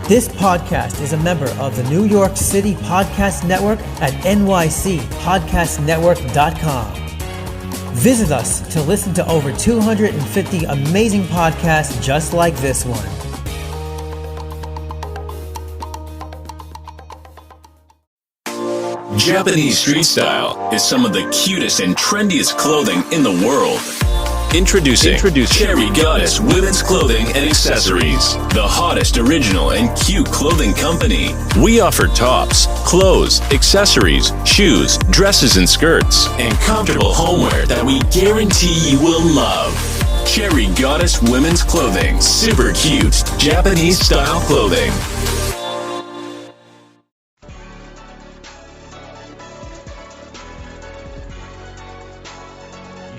This podcast is a member of the New York City Podcast Network at nycpodcastnetwork.com. Visit us to listen to over 250 amazing podcasts just like this one. Japanese street style is some of the cutest and trendiest clothing in the world. Introducing Cherry Goddess Women's Clothing and Accessories, the hottest original and cute clothing company. We offer tops, clothes, accessories, shoes, dresses and skirts, and comfortable homeware that we guarantee you will love. Cherry Goddess Women's Clothing, super cute Japanese style clothing.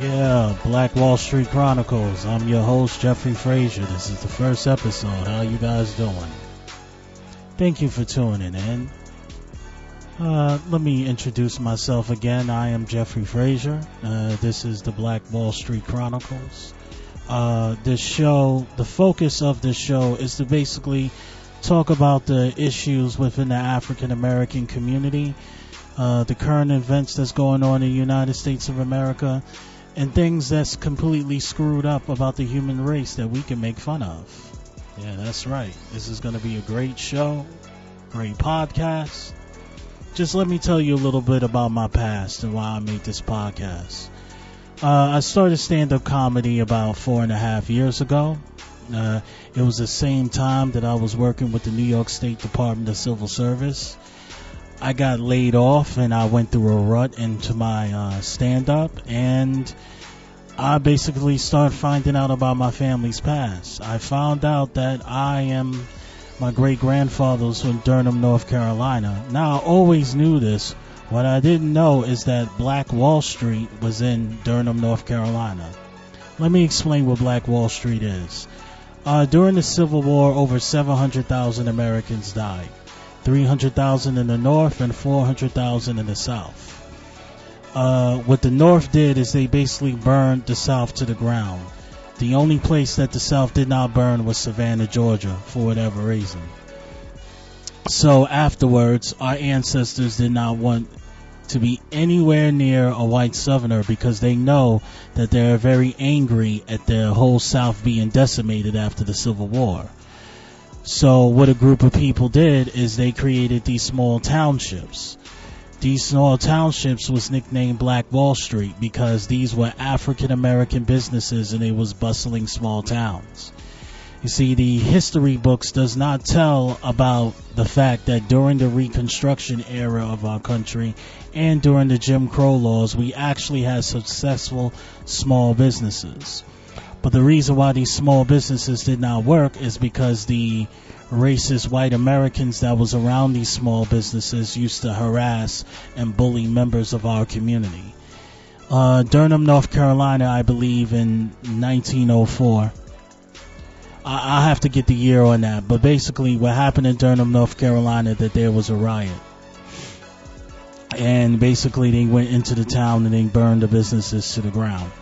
Yeah, Black Wall Street Chronicles. I'm your host, Jeffrey Frazier. This is the first episode. How you guys doing? Thank you for tuning in. Let me introduce myself again. I am Jeffrey Frazier. This is the Black Wall Street Chronicles. This show, the focus of this show is to basically talk about the issues within the African American community, the current events that's going on in the United States of America, and things that's completely screwed up about the human race that we can make fun of. Yeah, that's right. This is going to be a great show, great podcast. Just let me tell you a little bit about my past and why I made this podcast. I started stand-up comedy about 4.5 years ago. It was the same time that I was working with the New York State Department of Civil Service. I got laid off and I went through a rut into my stand-up, and I basically started finding out about my family's past. I found out that my great-grandfather was from Durham, North Carolina. Now, I always knew this. What I didn't know is that Black Wall Street was in Durham, North Carolina. Let me explain what Black Wall Street is. During the Civil War, over 700,000 Americans died. 300,000 in the north and 400,000 in the south. What the north did is they basically burned the south to the ground. The only place that the south did not burn was Savannah, Georgia, for whatever reason. So afterwards, our ancestors did not want to be anywhere near a white southerner because they know that they're very angry at the whole south being decimated after the Civil War. So what a group of people did is they created these small townships. These small townships was nicknamed Black Wall Street because these were African American businesses and it was bustling small towns. You see, the history books does not tell about the fact that during the Reconstruction era of our country and during the Jim Crow laws, we actually had successful small businesses. But the reason why these small businesses did not work is because the racist white Americans that was around these small businesses used to harass and bully members of our community. Durham, North Carolina, I believe in 1904. I have to get the year on that, but basically what happened in Durham, North Carolina, that there was a riot. And basically they went into the town and they burned the businesses to the ground.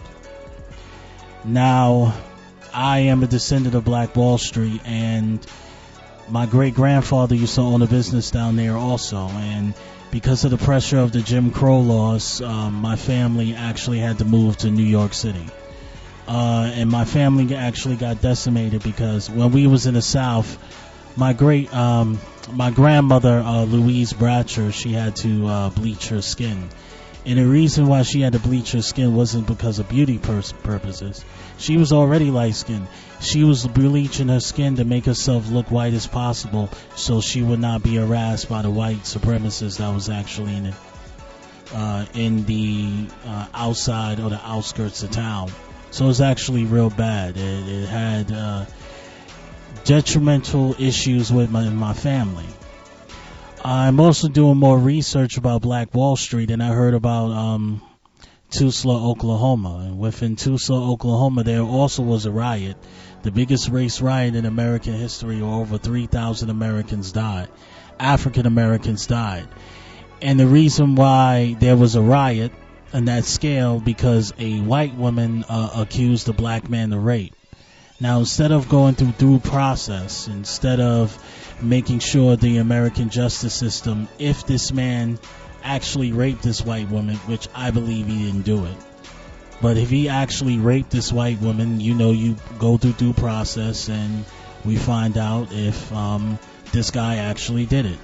Now, I am a descendant of Black Wall Street, and my great-grandfather used to own a business down there also, and because of the pressure of the Jim Crow laws, my family actually had to move to New York City. And my family actually got decimated because when we was in the South, my grandmother, Louise Bratcher, she had to bleach her skin. And the reason why she had to bleach her skin wasn't because of beauty purposes. She was already light-skinned. She was bleaching her skin to make herself look white as possible so she would not be harassed by the white supremacists that was actually in the outside or the outskirts of town. So it was actually real bad. It had detrimental issues with my family. I'm also doing more research about Black Wall Street, and I heard about Tulsa, Oklahoma. And within Tulsa, Oklahoma, there also was a riot, the biggest race riot in American history, where over 3,000 Americans died. African Americans died. And the reason why there was a riot on that scale, because a white woman accused a black man of rape. Now, instead of going through due process, instead of making sure the American justice system, if this man actually raped this white woman, which I believe he didn't do it, but if he actually raped this white woman, you go through due process and we find out if this guy actually did it.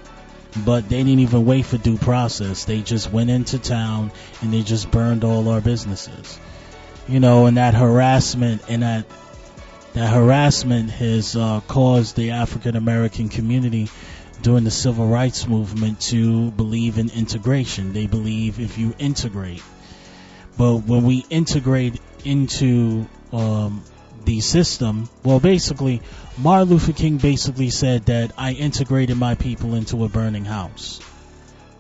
But they didn't even wait for due process. They just went into town and they just burned all our businesses. And that harassment has caused the African American community during the civil rights movement to believe in integration. They believe if you integrate. But when we integrate into the system, well, basically, Martin Luther King basically said that I integrated my people into a burning house.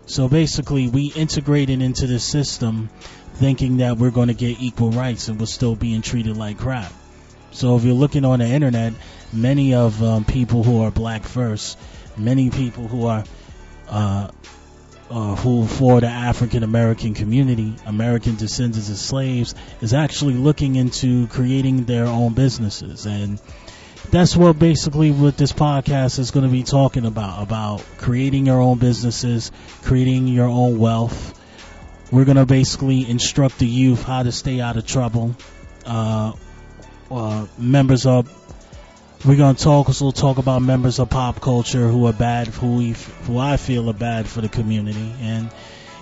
So basically, we integrated into the system thinking that we're going to get equal rights and we're still being treated like crap. So if you're looking on the internet, many of people who are black first, many people who are who for the African American community, American descendants of slaves, is actually looking into creating their own businesses. And that's what basically what this podcast is going to be talking about creating your own businesses, creating your own wealth. We're going to basically instruct the youth how to stay out of trouble. We're going to also talk about members of pop culture who are bad, who I feel are bad for the community. And,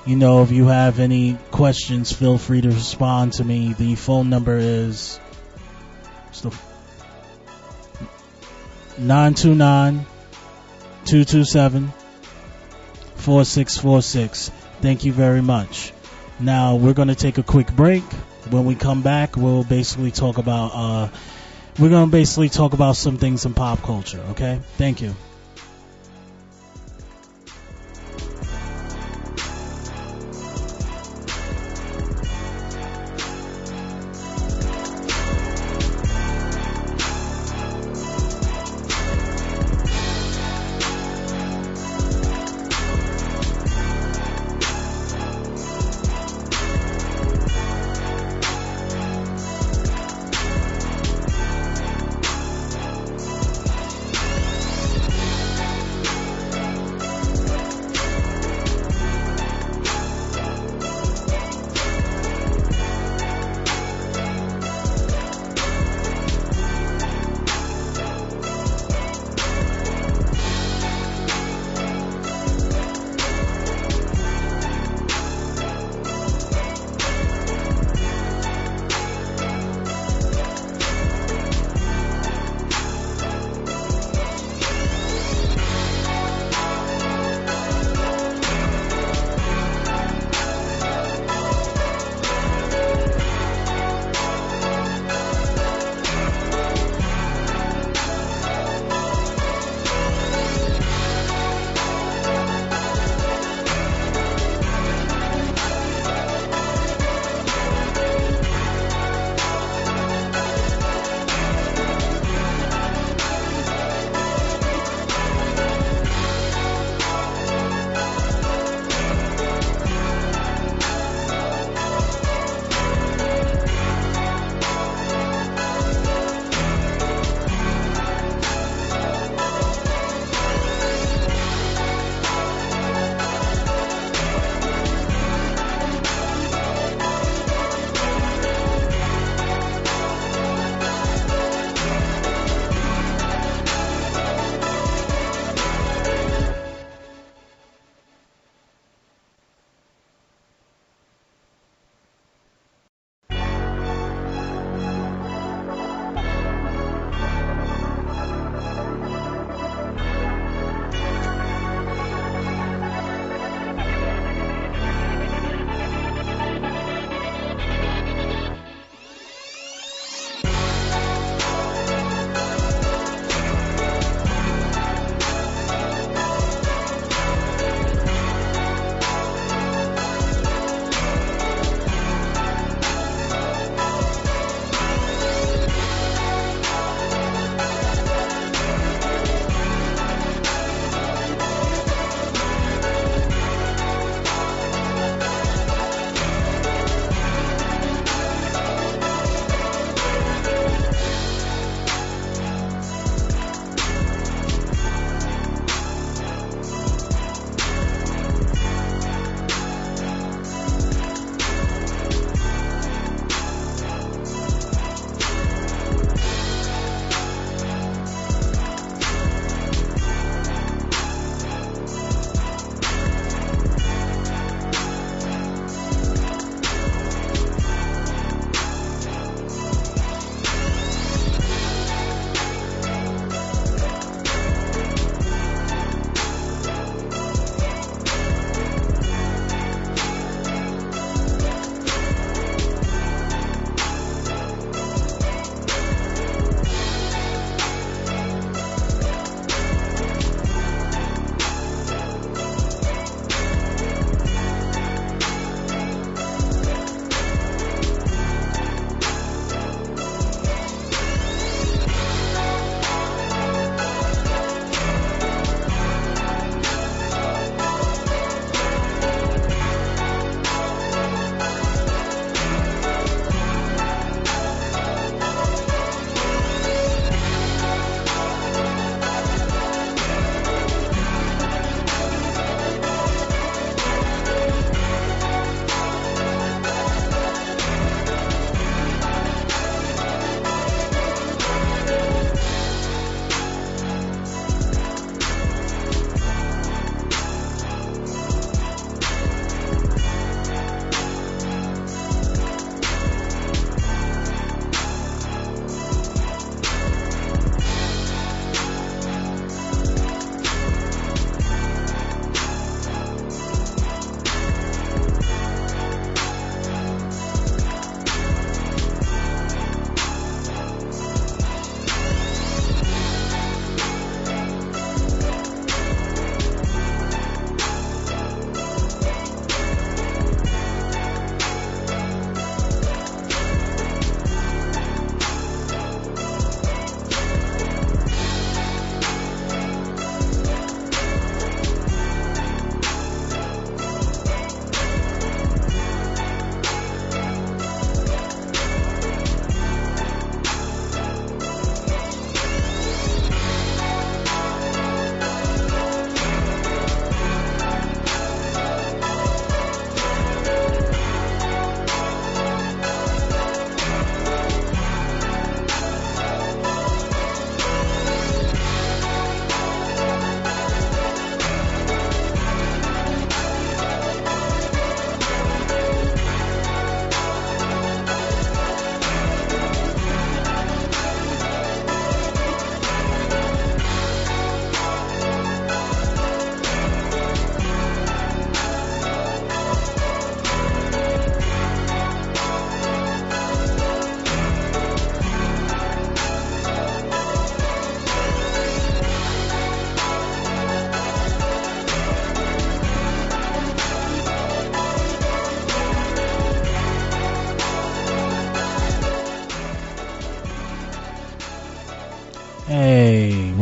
if you have any questions, feel free to respond to me. The phone number is 929-227-4646. Thank you very much. Now, we're going to take a quick break. When we come back, we'll basically talk about some things in pop culture, okay? Thank you.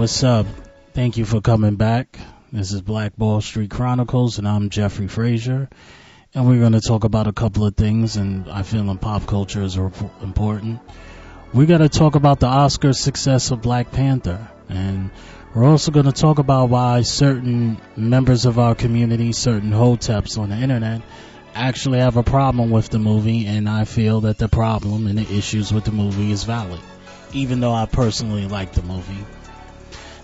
what's up? Thank you for coming back. This is Black Wall Street Chronicles, and I'm Jeffrey Frazier. And we're going to talk about a couple of things, and I feel in pop culture is important. We got to talk about the Oscar success of Black Panther, and we're also going to talk about why certain members of our community, certain hoteps on the internet, actually have a problem with the movie, and I feel that the problem and the issues with the movie is valid, even though I personally like the movie.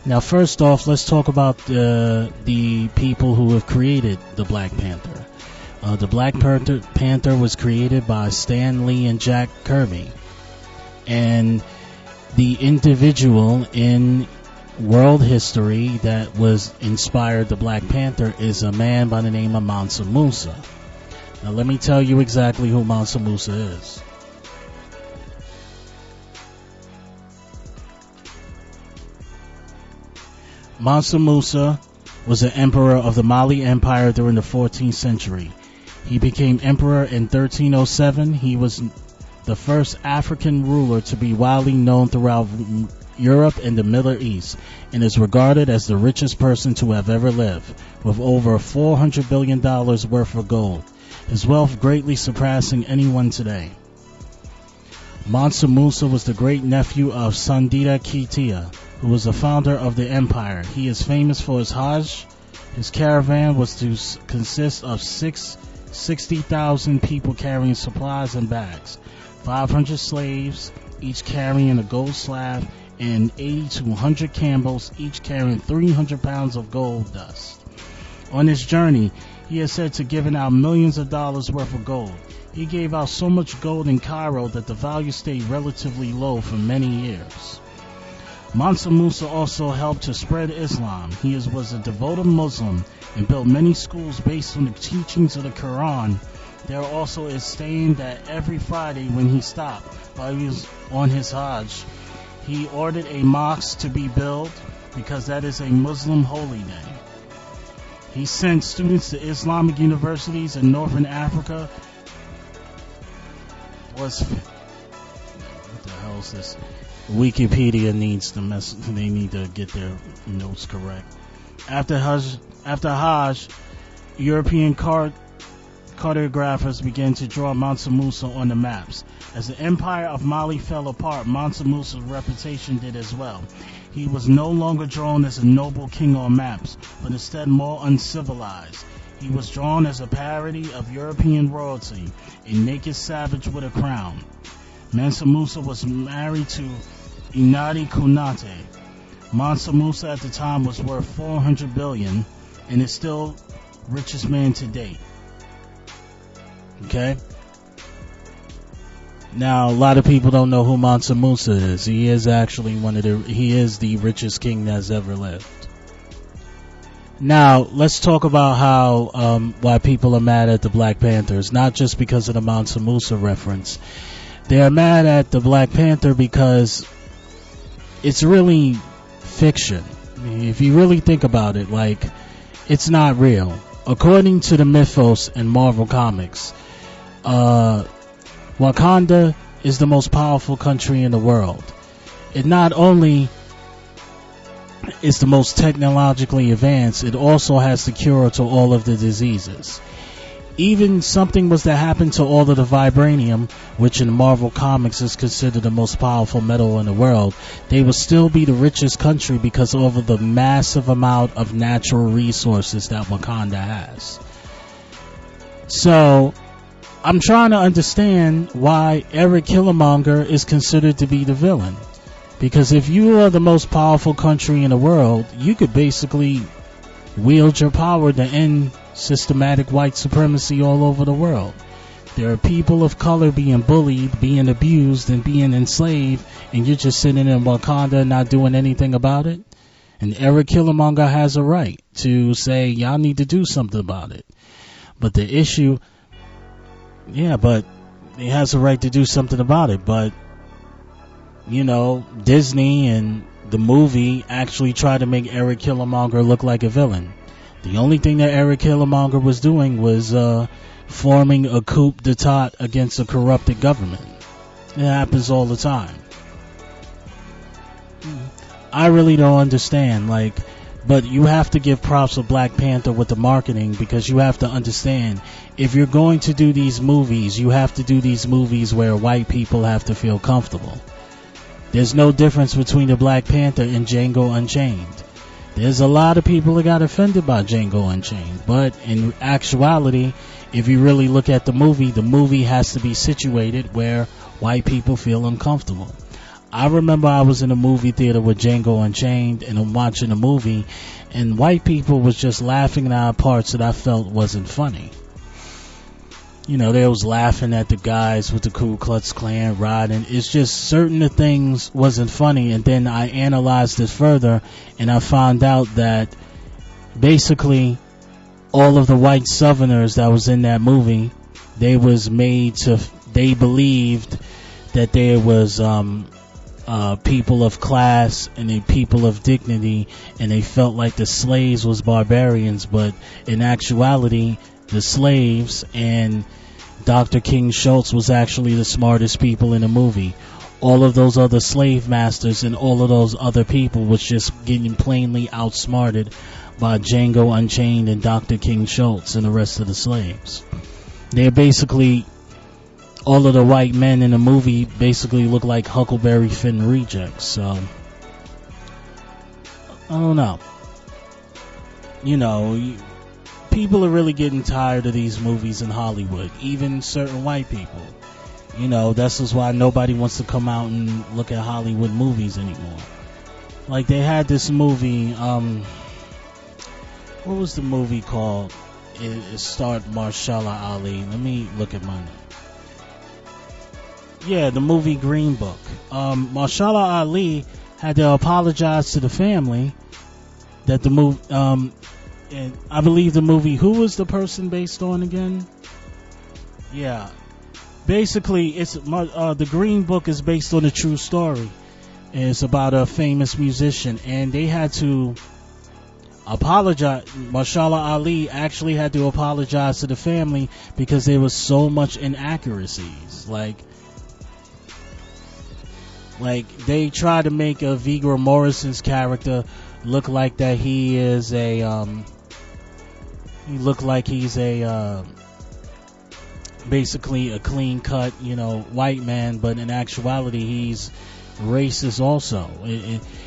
Now, first off, let's talk about the people who have created the Black Panther. The Black Panther was created by Stan Lee and Jack Kirby. And the individual in world history that was inspired the Black Panther is a man by the name of Mansa Musa. Now, let me tell you exactly who Mansa Musa is. Mansa Musa was an emperor of the Mali Empire during the 14th century. He became emperor in 1307. He was the first African ruler to be widely known throughout Europe and the Middle East, and is regarded as the richest person to have ever lived, with over $400 billion worth of gold, his wealth greatly surpassing anyone today. Mansa Musa was the great-nephew of Sandita Ketia, who was the founder of the empire. He is famous for his Hajj. His caravan was to consist of 60,000 people carrying supplies and bags, 500 slaves, each carrying a gold slab, and 80 to 100 camels, each carrying 300 pounds of gold dust. On his journey, he is said to have given out millions of dollars worth of gold. He gave out so much gold in Cairo that the value stayed relatively low for many years. Mansa Musa also helped to spread Islam. He was a devoted Muslim and built many schools based on the teachings of the Quran. There also is saying that every Friday when he stopped while he was on his Hajj, he ordered a mosque to be built because that is a Muslim holy day. He sent students to Islamic universities in Northern Africa. What the hell is this? Wikipedia needs to they need to get their notes correct. After Hajj, European cartographers began to draw Mansa Musa on the maps. As the empire of Mali fell apart, Mansa Musa's reputation did as well. He was no longer drawn as a noble king on maps, but instead more uncivilized. He was drawn as a parody of European royalty, a naked savage with a crown. Mansa Musa was married to Inari Konate. Mansa Musa at the time was worth $400 billion and is still richest man to date. Okay? Now, a lot of people don't know who Mansa Musa is. He is actually he is the richest king that's ever lived. Now, let's talk about how why people are mad at the Black Panthers, not just because of the Mansa Musa reference. They are mad at the Black Panther because it's really fiction. If you really think about it, like, it's not real. According to the mythos in Marvel Comics, Wakanda is the most powerful country in the world. It not only is the most technologically advanced, it also has the cure to all of the diseases. Even something was to happen to all of the vibranium, which in Marvel Comics is considered the most powerful metal in the world, they would still be the richest country because of the massive amount of natural resources that Wakanda has. So, I'm trying to understand why Eric Killmonger is considered to be the villain. Because if you are the most powerful country in the world, you could basically wield your power to end systematic white supremacy all over the world. There are people of color being bullied, being abused, and being enslaved, and you're just sitting in Wakanda not doing anything about it? And Eric Killmonger has a right to say, y'all need to do something about it. But the issue, but he has a right to do something about it. But, Disney and the movie actually tried to make Eric Killmonger look like a villain. The only thing that Eric Killmonger was doing was forming a coup d'etat against a corrupted government. It happens all the time. I really don't understand. Like, but you have to give props to Black Panther with the marketing, because you have to understand, if you're going to do these movies, you have to do these movies where white people have to feel comfortable. There's no difference between the Black Panther and Django Unchained. There's a lot of people that got offended by Django Unchained, but in actuality, if you really look at the movie has to be situated where white people feel uncomfortable. I remember I was in a movie theater with Django Unchained, and I'm watching a movie, and white people was just laughing at parts that I felt wasn't funny. You know, they was laughing at the guys with the Ku Klux Klan riding. It's just certain things wasn't funny, and then I analyzed it further, and I found out that basically all of the white Southerners that was in that movie, they believed that there was people of class and the people of dignity, and they felt like the slaves was barbarians, but in actuality the slaves and Dr. King Schultz was actually the smartest people in the movie. All of those other slave masters and all of those other people was just getting plainly outsmarted by Django Unchained and Dr. King Schultz and the rest of the slaves. They're basically, all of the white men in the movie basically look like Huckleberry Finn rejects. So I don't know. You know, people are really getting tired of these movies in Hollywood, even certain white people. You know, that's just why nobody wants to come out and look at Hollywood movies anymore. Like, they had this movie, what was the movie called? It starred Mahershala Ali. Let me look at my name. Yeah, the movie Green Book. Mahershala Ali had to apologize to the family that the movie, and I believe the movie, who was the person based on again? Yeah. Basically, it's the Green Book is based on a true story. It's about a famous musician, and they had to apologize. Mahershala Ali actually had to apologize to the family because there was so much inaccuracies. Like they tried to make a Viggo Mortensen's character look like that he is a basically a clean cut, you know, white man, but in actuality he's racist also.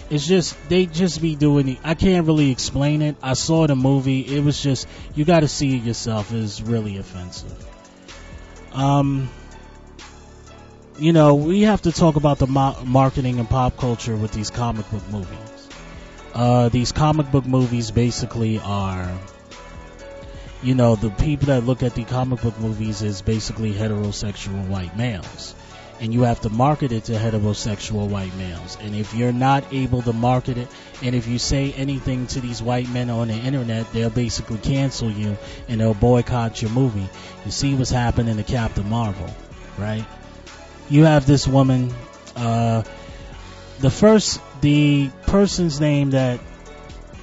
It's just, they just be doing it. I can't really explain it. I saw the movie. It was just, you got to see it yourself. It's really offensive. You know, we have to talk about the marketing and pop culture with these comic book movies. These comic book movies basically are, you know, the people that look at the comic book movies is basically heterosexual white males. And you have to market it to heterosexual white males. And if you're not able to market it, and if you say anything to these white men on the internet, they'll basically cancel you and they'll boycott your movie. You see what's happening to Captain Marvel, right? You have this woman, the person's name that,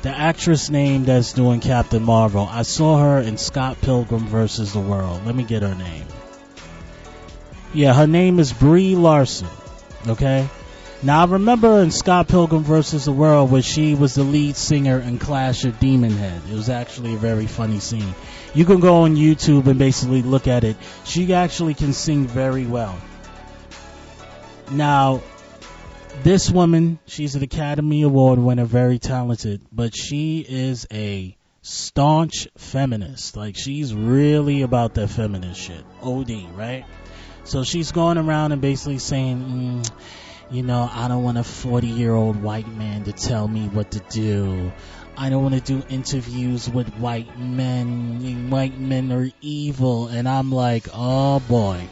the actress name that's doing Captain Marvel, I saw her in Scott Pilgrim vs. the World. Let me get her name. Yeah, her name is Brie Larson. Okay? Now, I remember in Scott Pilgrim vs. the World where she was the lead singer in Clash of Demon Head. It was actually a very funny scene. You can go on YouTube and basically look at it. She actually can sing very well. Now, this woman, she's an Academy Award winner, very talented, but she is a staunch feminist. Like, she's really about that feminist shit. OD, right? So she's going around and basically saying, you know, I don't want a 40-year-old white man to tell me what to do. I don't want to do interviews with white men. White men are evil. And I'm like, oh boy.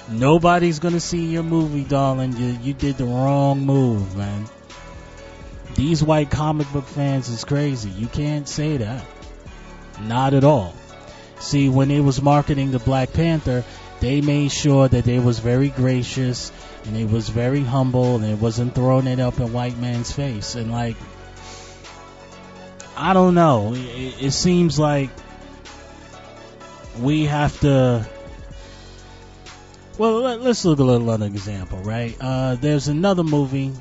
Nobody's going to see your movie, darling. You did the wrong move, man. These white comic book fans is crazy. You can't say that. Not at all. See, when they was marketing the Black Panther, they made sure that they was very gracious and they was very humble and it wasn't throwing it up in white man's face. And like, I don't know. It seems like we have to. Well, let's look at another example, right? There's another movie.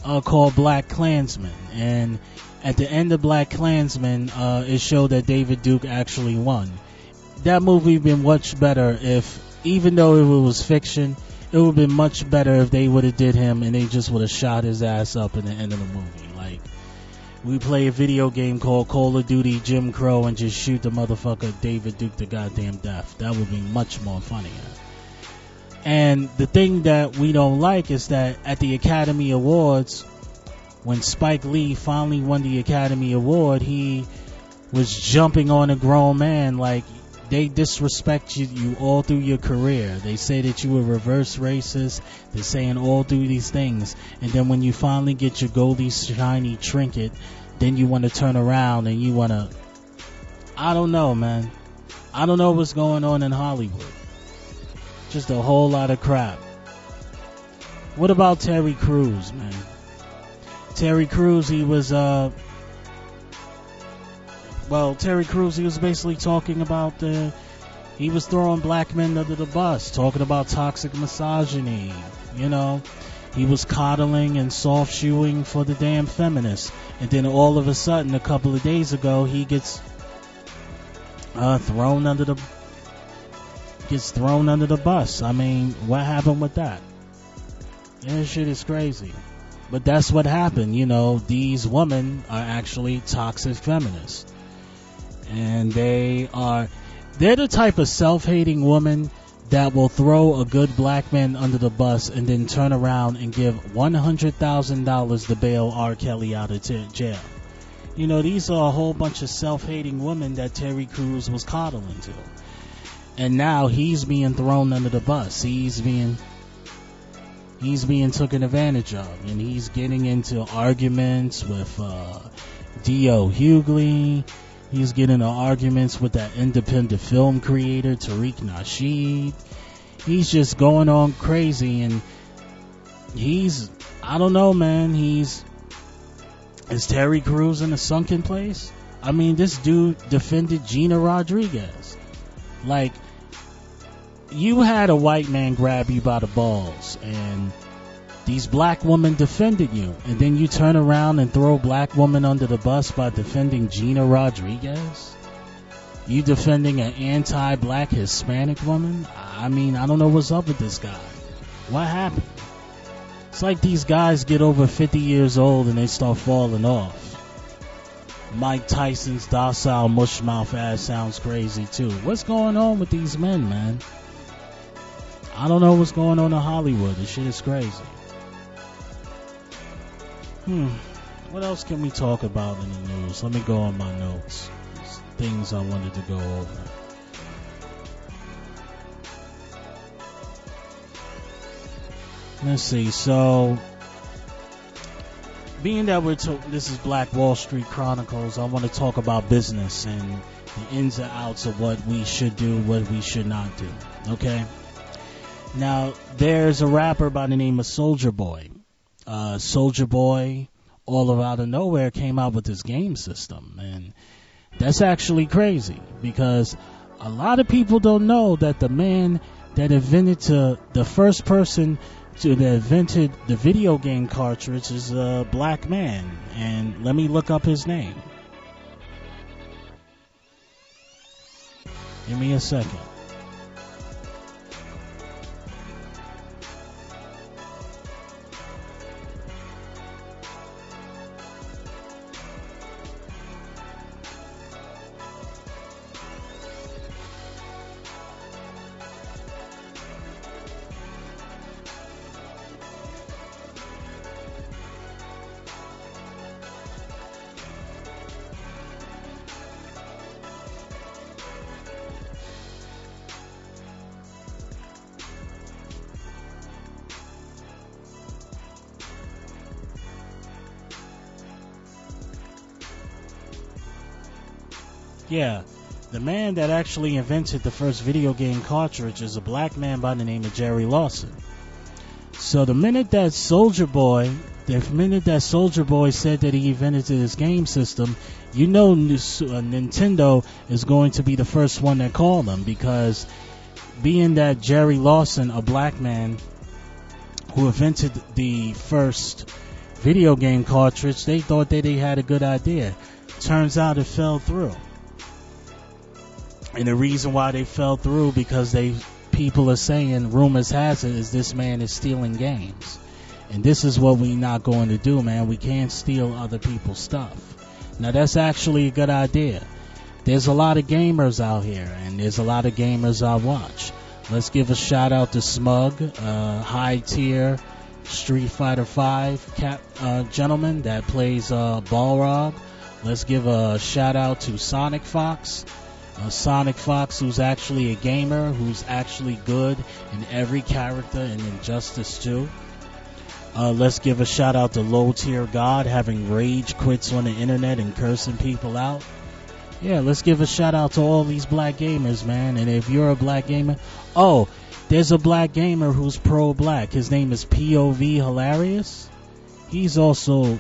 called Black Klansman, and at the end of Black Klansman, it showed that David Duke actually won. That movie would have been much better if, even though it was fiction, it would have been much better if they would have did him and they just would have shot his ass up in the end of the movie. Like, we play a video game called Call of Duty Jim Crow and just shoot the motherfucker David Duke to goddamn death. That would be much more funnier. And the thing that we don't like is that at the Academy Awards, when Spike Lee finally won the Academy Award, he was jumping on a grown man. Like, they disrespect you all through your career. They say that you were reverse racist. They're saying all through these things. And then when you finally get your goldy shiny trinket, then you want to turn around and you want to... I don't know, man. I don't know what's going on in Hollywood. Just a whole lot of crap. What about Terry Crews, man? Terry Crews, he was... Terry Crews, he was basically talking about he was throwing black men under the bus, talking about toxic misogyny, you know. He was coddling and soft shoeing for the damn feminists. And then all of a sudden, a couple of days ago, he gets thrown under the bus. I mean, what happened with that? Yeah, this shit is crazy. But that's what happened, you know. These women are actually toxic feminists. And they're the type of self-hating woman that will throw a good black man under the bus and then turn around and give $100,000 to bail R. Kelly out of jail. You know, these are a whole bunch of self-hating women that Terry Crews was coddling to. And now he's being thrown under the bus. He's being taken advantage of. And he's getting into arguments with D.O. Hughley. He's getting into arguments with that independent film creator, Tariq Nasheed. He's just going on crazy, and I don't know, man, is Terry Crews in a sunken place? I mean, this dude defended Gina Rodriguez. Like, you had a white man grab you by the balls, and these black women defended you, and then you turn around and throw black women under the bus by defending Gina Rodriguez? You defending an anti-black Hispanic woman? I mean, I don't know what's up with this guy. What happened? It's like these guys get over 50 years old and they start falling off. Mike Tyson's docile mushmouth ass sounds crazy too. What's going on with these men, man? I don't know what's going on in Hollywood. This shit is crazy. What else can we talk about in the news? Let me go on my notes. Things I wanted to go over. Let's see. So, being that this is Black Wall Street Chronicles, I want to talk about business and the ins and outs of what we should do, what we should not do. Okay? Now, there's a rapper by the name of Soulja Boy. Soulja Boy, all out of nowhere, came out with this game system, and that's actually crazy because a lot of people don't know that the man that invented the first person that invented the video game cartridge is a black man, and let me look up his name. Give me a second. Yeah, the man that actually invented the first video game cartridge is a black man by the name of Jerry Lawson. So the minute that Soulja Boy said that he invented his game system, you know Nintendo is going to be the first one that called him, because being that Jerry Lawson, a black man who invented the first video game cartridge, they thought that they had a good idea. Turns out it fell through. And the reason why they fell through, because people are saying, rumors has it, is this man is stealing games. And this is what we not going to do, man. We can't steal other people's stuff. Now, that's actually a good idea. There's a lot of gamers out here, and there's a lot of gamers I watch. Let's give a shout out to Smug, high tier Street Fighter V gentleman that plays Balrog. Let's give a shout out to Sonic Fox. Sonic Fox, who's actually a gamer, who's actually good in every character in Injustice 2. Let's give a shout out to Low Tier God, having rage quits on the internet and cursing people out. Yeah, let's give a shout out to all these black gamers, man. And if you're a black gamer, there's a black gamer who's pro-black. His name is POV Hilarious. He's also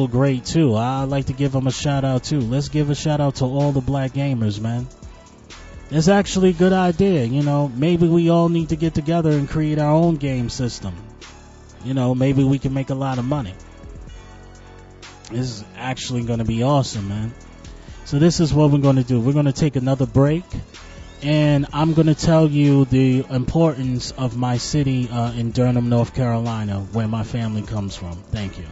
great too. I'd like to give him a shout out too. Let's give a shout out to all the black gamers, man. It's actually a good idea, you know. Maybe we all need to get together and create our own game system. You know, maybe we can make a lot of money. This is actually going to be awesome, man. So this is what we're going to do. We're going to take another break, and I'm going to tell you the importance of my city in Durham, North Carolina, where my family comes from. Thank you.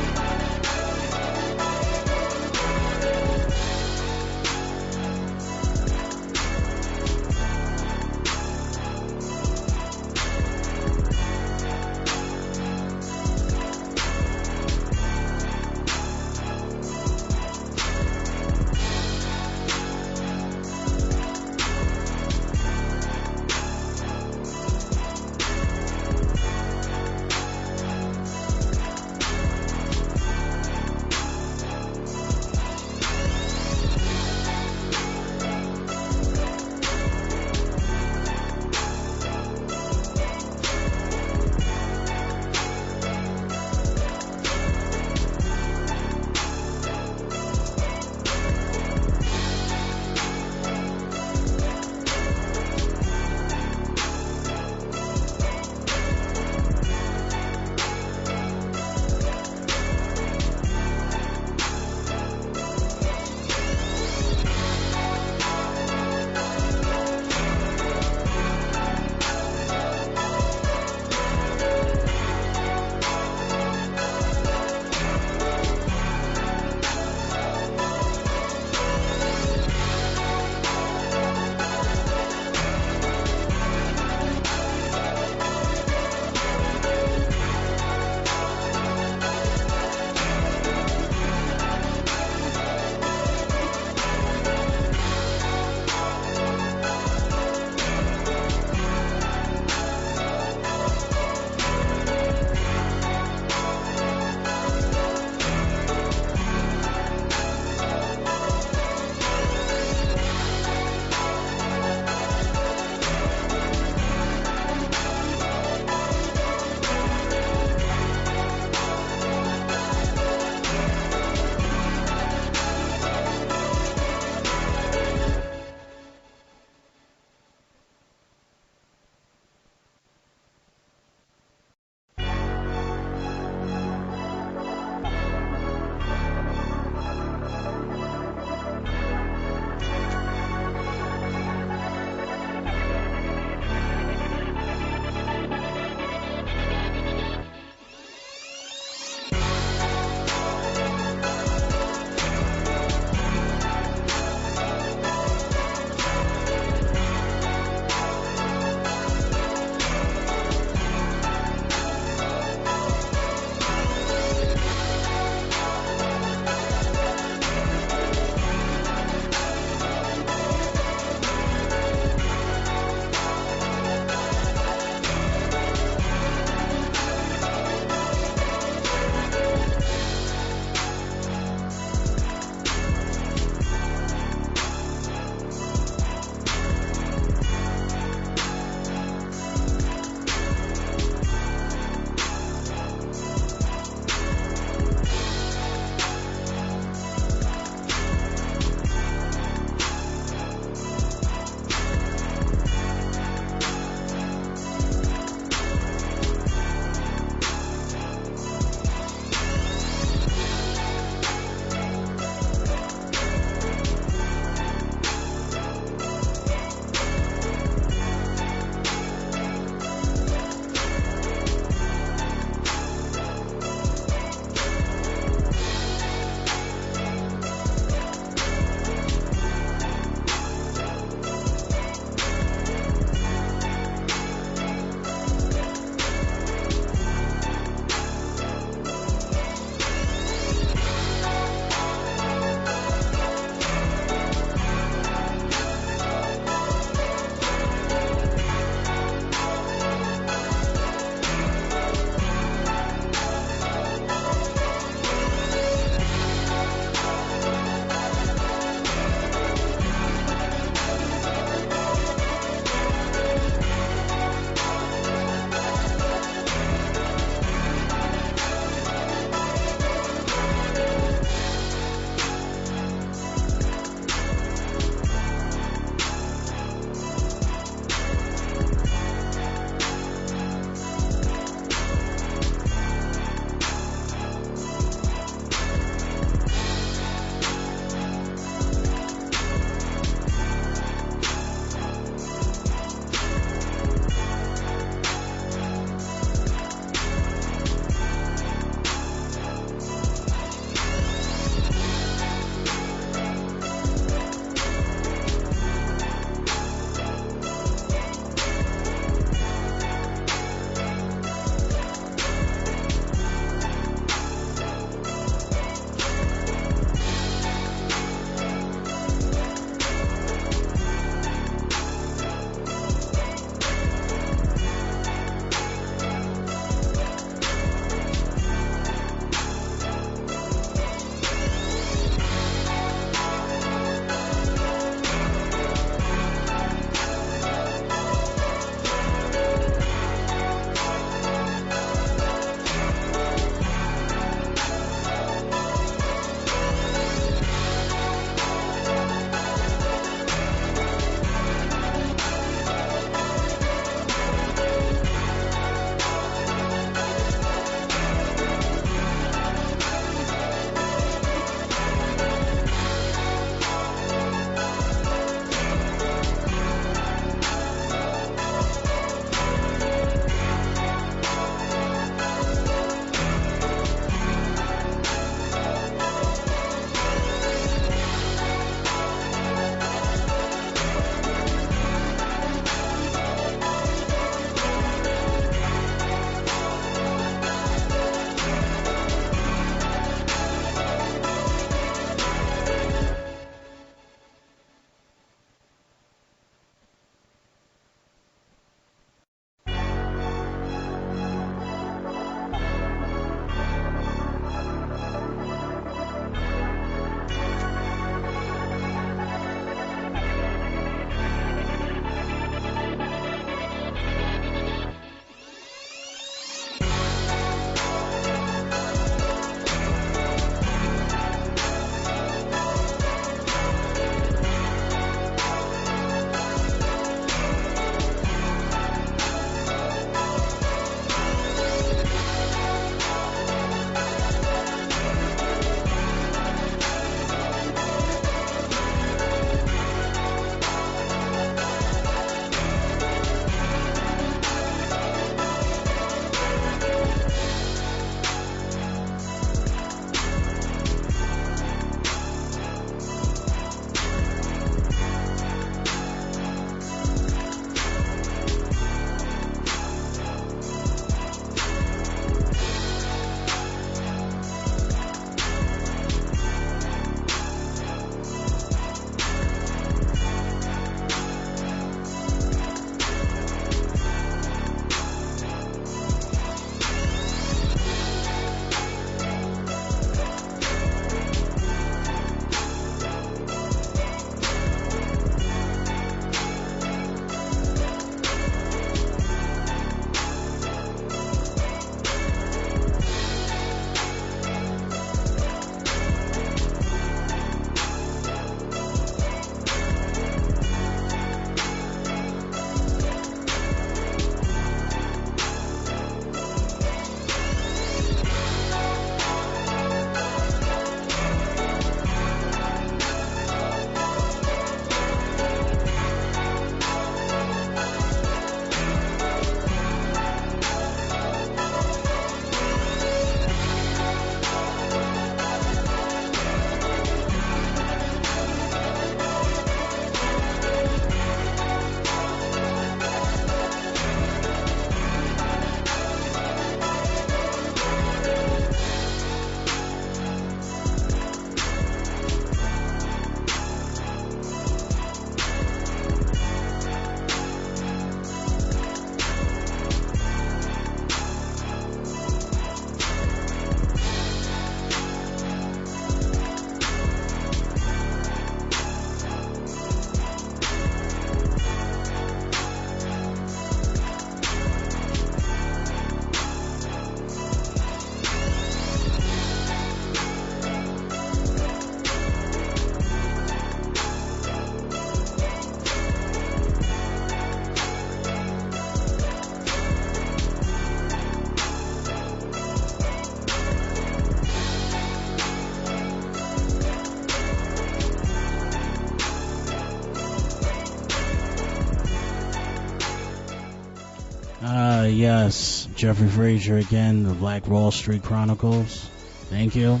Yes, Jeffrey Frazier again, the Black Wall Street Chronicles. Thank you.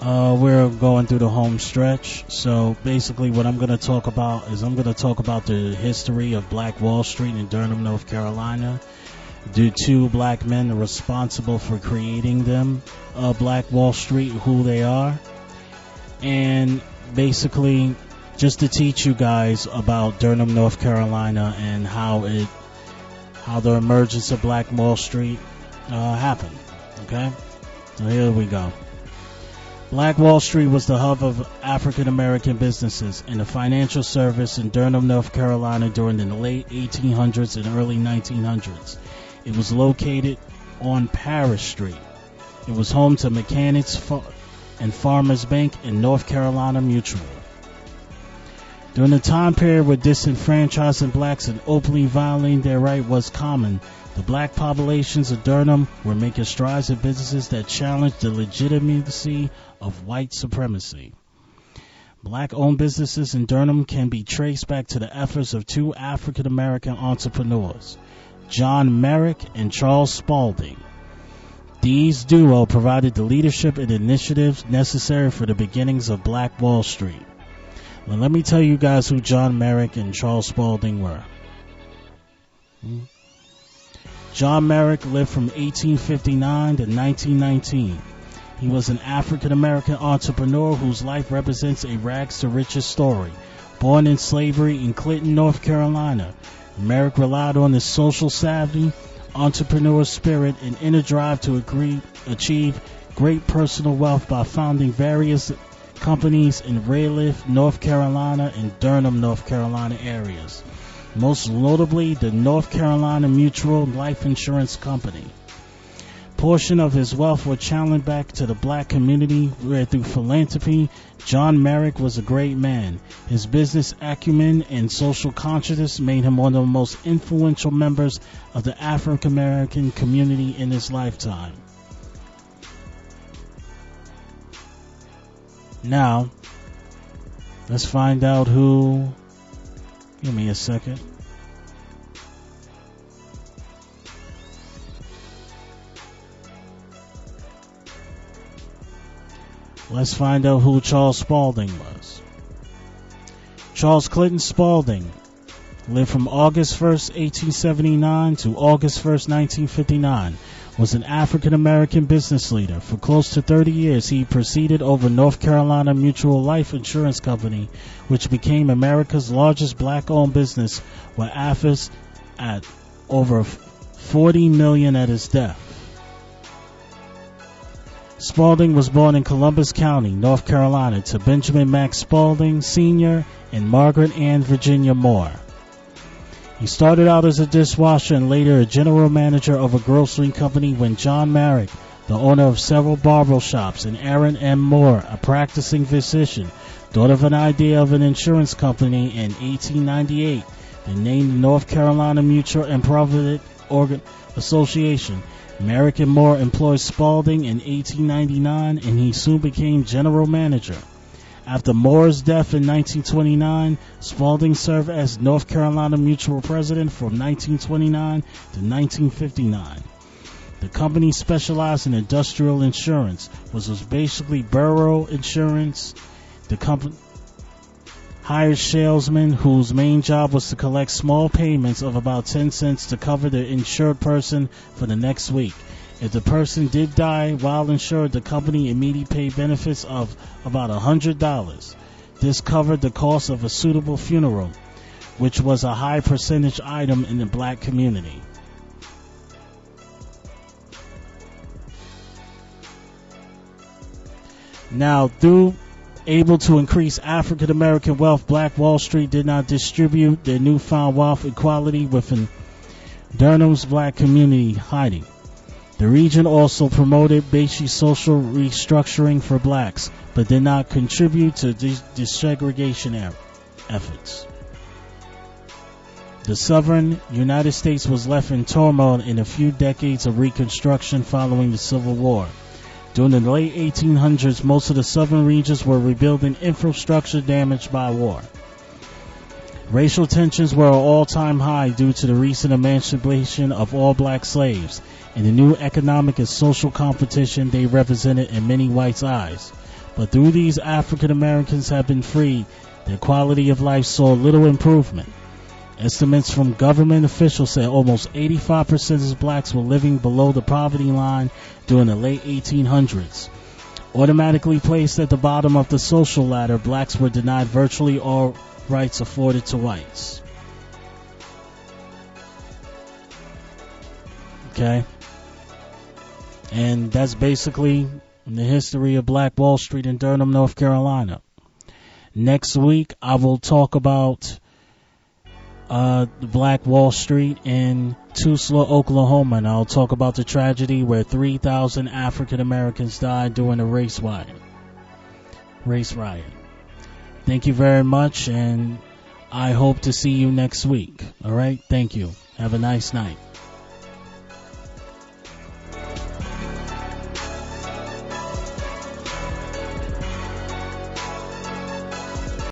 We're going through the home stretch. So basically what I'm going to talk about is the history of Black Wall Street in Durham, North Carolina. The two black men are responsible for creating them, Black Wall Street, who they are. And basically just to teach you guys about Durham, North Carolina, and how the emergence of Black Wall Street happened. Okay? So here we go. Black Wall Street was the hub of African American businesses and the financial service in Durham, North Carolina during the late 1800s and early 1900s. It was located on Parish Street. It was home to Mechanics and Farmers Bank and North Carolina Mutual. During the time period where disenfranchising blacks and openly violating their right was common, the black populations of Durham were making strides in businesses that challenged the legitimacy of white supremacy. Black-owned businesses in Durham can be traced back to the efforts of two African-American entrepreneurs, John Merrick and Charles Spaulding. These duo provided the leadership and initiatives necessary for the beginnings of Black Wall Street. Now, let me tell you guys who John Merrick and Charles Spaulding were. John Merrick lived from 1859 to 1919. He was an African-American entrepreneur whose life represents a rags to riches story. Born in slavery in Clinton, North Carolina, Merrick relied on his social savvy, entrepreneur spirit, and inner drive to achieve great personal wealth by founding various companies in Raleigh, North Carolina, and Durham, North Carolina areas. Most notably, the North Carolina Mutual Life Insurance Company. Portion of his wealth was channeled back to the black community where through philanthropy, John Merrick was a great man. His business acumen and social consciousness made him one of the most influential members of the African American community in his lifetime. Now, let's find out who. Give me a second. Let's find out who Charles Spaulding was. Charles Clinton Spaulding lived from August 1st, 1879 to August 1st, 1959, was an African-American business leader. For close to 30 years, he presided over North Carolina Mutual Life Insurance Company, which became America's largest black-owned business, with assets at over $40 million at his death. Spaulding was born in Columbus County, North Carolina, to Benjamin Max Spaulding Sr. and Margaret Ann Virginia Moore. He started out as a dishwasher and later a general manager of a grocery company when John Merrick, the owner of several barber shops, and Aaron M. Moore, a practicing physician, thought of an idea of an insurance company in 1898 and named the North Carolina Mutual and Provident Association. Merrick and Moore employed Spaulding in 1899 and he soon became general manager. After Moore's death in 1929, Spaulding served as North Carolina Mutual president from 1929 to 1959. The company specialized in industrial insurance, which was basically borough insurance. The company hired salesmen whose main job was to collect small payments of about 10 cents to cover the insured person for the next week. If the person did die while insured, the company immediately paid benefits of about $100. This covered the cost of a suitable funeral, which was a high percentage item in the black community. Now, through able to increase African American wealth, Black Wall Street did not distribute their newfound wealth equality within Durham's black community hiding. The region also promoted basic social restructuring for blacks, but did not contribute to desegregation efforts. The southern United States was left in turmoil in a few decades of reconstruction following the Civil War. During the late 1800s, most of the southern regions were rebuilding infrastructure damaged by war. Racial tensions were at an all-time high due to the recent emancipation of all black slaves and the new economic and social competition they represented in many whites' eyes. But through these African Americans have been freed, their quality of life saw little improvement. Estimates from government officials say almost 85% of blacks were living below the poverty line during the late 1800s. Automatically placed at the bottom of the social ladder, blacks were denied virtually all rights afforded to whites. Okay? And that's basically the history of Black Wall Street in Durham, North Carolina. Next week, I will talk about Black Wall Street in Tulsa, Oklahoma, and I'll talk about the tragedy where 3,000 African Americans died during a race riot. Thank you very much, and I hope to see you next week. All right? Thank you. Have a nice night.